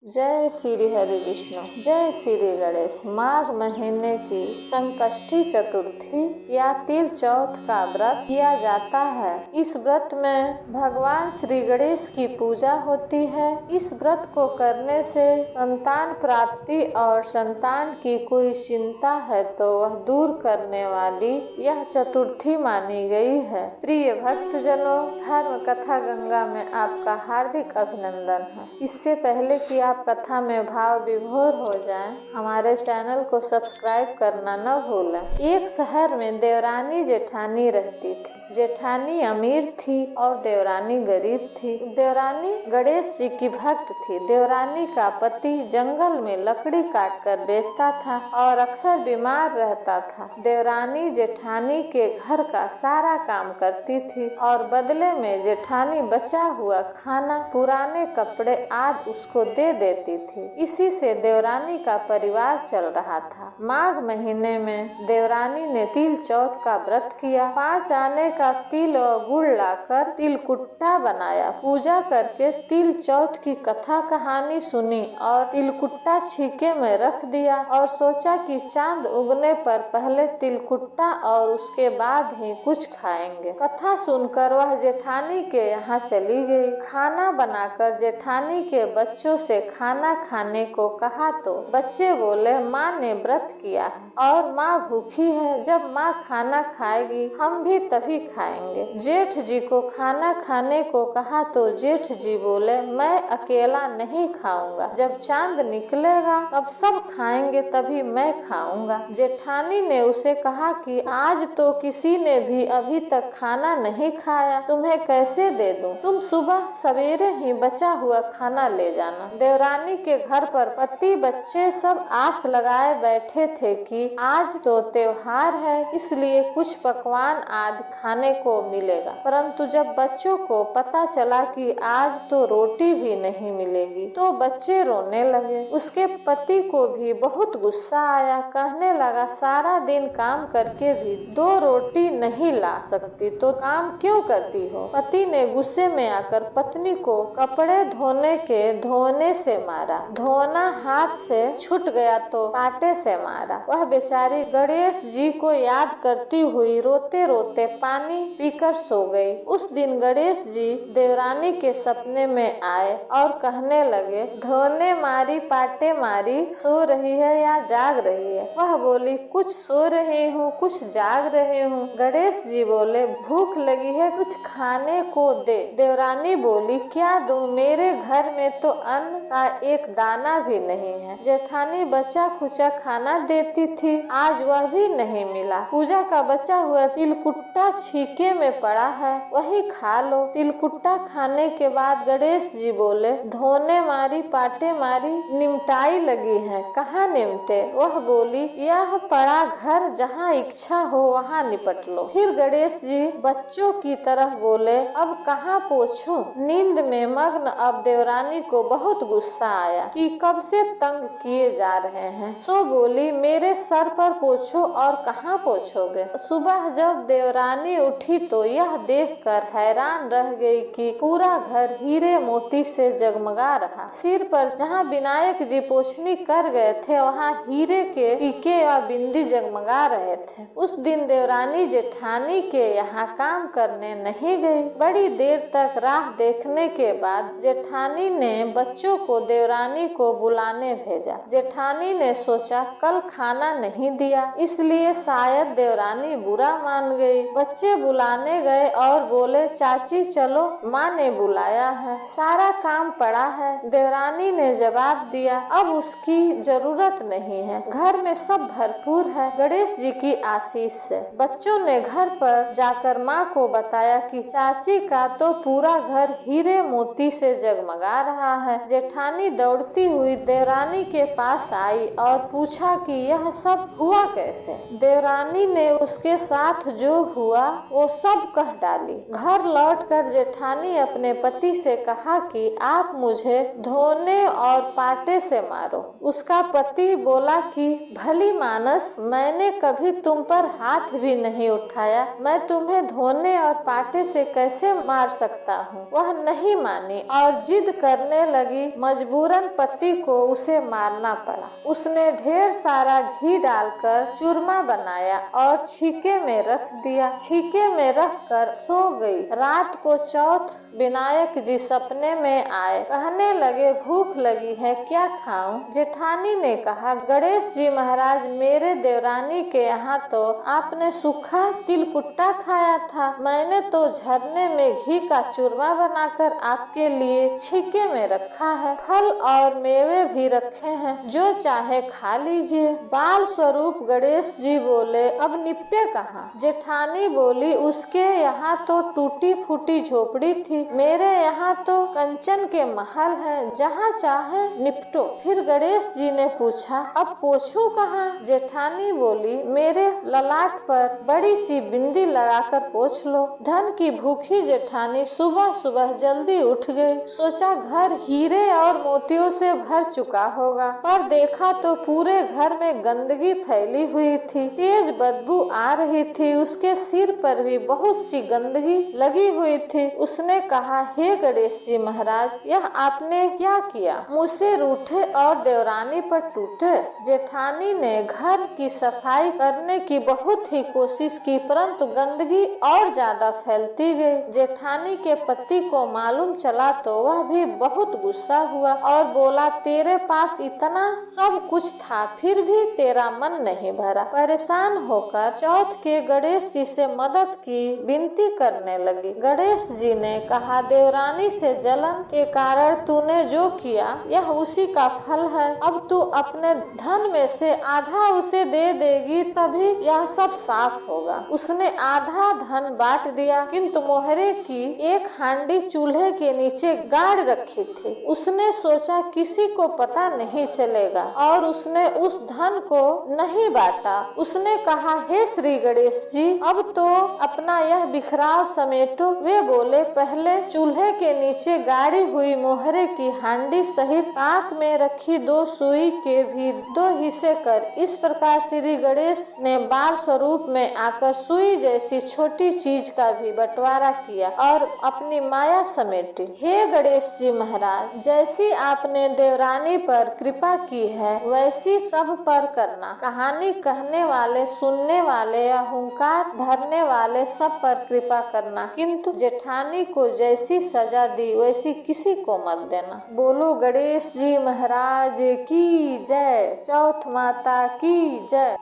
जय श्री हरि विष्णु, जय श्री गणेश। माघ महीने की संकष्टी चतुर्थी या तिल चौथ का व्रत किया जाता है। इस व्रत में भगवान श्री गणेश की पूजा होती है। इस व्रत को करने से संतान प्राप्ति और संतान की कोई चिंता है तो वह दूर करने वाली यह चतुर्थी मानी गई है। प्रिय भक्तजनों, धर्म कथा गंगा में आपका हार्दिक अभिनंदन है। इससे पहले कि आप कथा में भाव विभोर हो जाएं, हमारे चैनल को सब्सक्राइब करना न भूलें। एक शहर में देवरानी जेठानी रहती थी। जेठानी अमीर थी और देवरानी गरीब थी। देवरानी गणेश जी की भक्त थी। देवरानी का पति जंगल में लकड़ी काट कर बेचता था और अक्सर बीमार रहता था। देवरानी जेठानी के घर का सारा काम करती थी और बदले में जेठानी बचा हुआ खाना, पुराने कपड़े आदि उसको दे देती थी। इसी से देवरानी का परिवार चल रहा था। माघ महीने में देवरानी ने तिल चौथ का व्रत किया। 5 आने का तिल और गुड़ लाकर तिलकुट्टा बनाया। पूजा करके तिल चौथ की कथा कहानी सुनी और तिलकुट्टा छीके में रख दिया और सोचा कि चांद उगने पर पहले तिलकुट्टा और उसके बाद ही कुछ खाएंगे। कथा सुनकर वह जेठानी के यहाँ चली गई। खाना बनाकर जेठानी के बच्चों से खाना खाने को कहा तो बच्चे बोले, माँ ने व्रत किया है और माँ भूखी है। जब माँ खाना खाएगी हम भी तभी खाएंगे। जेठ जी को खाना खाने को कहा तो जेठ जी बोले, मैं अकेला नहीं खाऊंगा। जब चांद निकलेगा तब सब खाएंगे, तभी मैं खाऊंगा। जेठानी ने उसे कहा कि आज तो किसी ने भी अभी तक खाना नहीं खाया, तुम्हें कैसे दे दूं? तुम सुबह सवेरे ही बचा हुआ खाना ले जाना। देवरानी के घर पर पति बच्चे सब आस लगाए बैठे थे कि आज तो त्योहार है, इसलिए कुछ पकवान आदि खाने को मिलेगा। परंतु जब बच्चों को पता चला कि आज तो रोटी भी नहीं मिलेगी तो बच्चे रोने लगे। उसके पति को भी बहुत गुस्सा आया। कहने लगा, सारा दिन काम करके भी 2 रोटी नहीं ला सकती तो काम क्यों करती हो? पति ने गुस्से में आकर पत्नी को कपड़े धोने से मारा। धोना हाथ से छूट गया तो कांटे से मारा। वह बेचारी गणेश जी को याद करती हुई रोते रोते पानी पीकर सो गई। उस दिन गणेश जी देवरानी के सपने में आए और कहने लगे, धोने मारी पाटे मारी, सो रही है या जाग रही है? वह बोली, कुछ सो रही हूँ, कुछ जाग रही हूँ। गणेश जी बोले, भूख लगी है, कुछ खाने को दे। देवरानी बोली, क्या दूं? मेरे घर में तो अन्न का एक दाना भी नहीं है। जेठानी बचा खुचा खाना देती थी, आज वह भी नहीं मिला। पूजा का बचा हुआ तिलकुट्टा छीके में पड़ा है, वही खा लो। तिलकुट्टा खाने के बाद गणेश जी बोले, धोने मारी पाटे मारी, निमटाई लगी है, कहाँ निमटे? वह बोली, यह पड़ा घर, जहाँ इच्छा हो वहाँ निपट लो। फिर गणेश जी बच्चों की तरह बोले, अब कहाँ पोछूं? नींद में मग्न अब देवरानी को बहुत गुस्सा आया कि कब से तंग किए जा रहे हैं। सो बोली, मेरे सर पर पोछो। और कहाँ पोछोगे? सुबह जब देवरानी उठी तो यह देखकर हैरान रह गई कि पूरा घर हीरे मोती से जगमगा रहा। सिर पर जहाँ विनायक जी पोछनी कर गए थे वहाँ हीरे के टीके व बिंदी जगमगा रहे थे। उस दिन देवरानी जेठानी के यहाँ काम करने नहीं गई। बड़ी देर तक राह देखने के बाद जेठानी ने बच्चों को देवरानी को बुलाने भेजा। जेठानी ने सोचा कल खाना नहीं दिया, इसलिए शायद देवरानी बुरा मान गई। बच्चे बुलाने गए और बोले, चाची चलो, माँ ने बुलाया है, सारा काम पड़ा है। देवरानी ने जवाब दिया, अब उसकी जरूरत नहीं है, घर में सब भरपूर है, गणेश जी की आशीष से। बच्चों ने घर पर जाकर माँ को बताया कि चाची का तो पूरा घर हीरे मोती से जगमगा रहा है। जेठानी दौड़ती हुई देवरानी के पास आई और पूछा कि यह सब हुआ कैसे? देवरानी ने उसके साथ जो हुआ वो सब कह डाली। घर लौटकर जेठानी अपने पति से कहा कि आप मुझे धोने और पाटे से मारो। उसका पति बोला कि भली मानस, मैंने कभी तुम पर हाथ भी नहीं उठाया, मैं तुम्हें धोने और पाटे से कैसे मार सकता हूँ। वह नहीं मानी और जिद करने लगी। मजबूरन पति को उसे मारना पड़ा। उसने ढेर सारा घी डालकर चूरमा बनाया और छीके में रख दिया। छीके में रख कर सो गई। रात को चौथ विनायक जी सपने में आए। कहने लगे, भूख लगी है, क्या खाऊं? जेठानी ने कहा, गणेश जी महाराज, मेरे देवरानी के यहाँ तो आपने सूखा तिलकुट्टा खाया था। मैंने तो झरने में घी का चूरमा बनाकर आपके लिए छीके में रखा है। फल और मेवे भी रखे हैं, जो चाहे खा लीजिए। बाल स्वरूप गणेश जी बोले, अब निपटे कहाँ? जेठानी बोली, उसके यहाँ तो टूटी फूटी झोपड़ी थी, मेरे यहाँ तो कंचन के महल है, जहाँ चाहे निपटो। फिर गणेश जी ने पूछा, अब पोछूं कहाँ? जेठानी बोली, मेरे ललाट पर बड़ी सी बिंदी लगाकर पोछ लो। धन की भूखी जेठानी सुबह सुबह जल्दी उठ गई। सोचा घर हीरे और मोतियों से भर चुका होगा, पर देखा तो पूरे घर में गंदगी फैली हुई थी। तेज बदबू आ रही थी। उसके सिर पर भी बहुत सी गंदगी लगी हुई थी। उसने कहा, हे गणेश जी महाराज, यह आपने क्या किया? मुझसे रूठे और देवरानी पर टूटे। जेठानी ने घर की सफाई करने की बहुत ही कोशिश की, परंतु गंदगी और ज्यादा फैलती गई। जेठानी के पति को मालूम चला तो वह भी बहुत गुस्सा हुआ और बोला, तेरे पास इतना सब कुछ था, फिर भी तेरा मन नहीं भरा। परेशान होकर चौथ के गणेश जी से मदद की विनती करने लगी। गणेश जी ने कहा, देवरानी से जलन के कारण तूने जो किया, यह उसी का फल है। अब तू अपने धन में से आधा उसे दे देगी, तभी यह सब साफ होगा। उसने आधा धन बांट दिया, किंतु मोहरे की एक हांडी चूल्हे के नीचे गाड़ रखी थी। उसने सोचा किसी को पता नहीं चलेगा और उसने उस धन को नहीं बांटा। उसने कहा, हे श्री गणेश जी, अब तो अपना यह बिखराव समेटो। वे बोले, पहले चूल्हे के नीचे गाड़ी हुई मोहरे की हांडी सहित ताक में रखी 2 सुई के भी 2 हिस्से कर। इस प्रकार श्री गणेश ने बाल स्वरूप में आकर सुई जैसी छोटी चीज का भी बंटवारा किया और अपनी माया समेटी। हे गणेश जी महाराज, जैसी आपने देवरानी पर कृपा की है, वैसी सब पर करना। कहानी कहने वाले, सुनने वाले या हुंकार भरने वाले सब पर कृपा करना, किंतु जेठानी को जैसी सजा दी वैसी किसी को मत देना। बोलो गणेश जी महाराज की जय। चौथ माता की जय।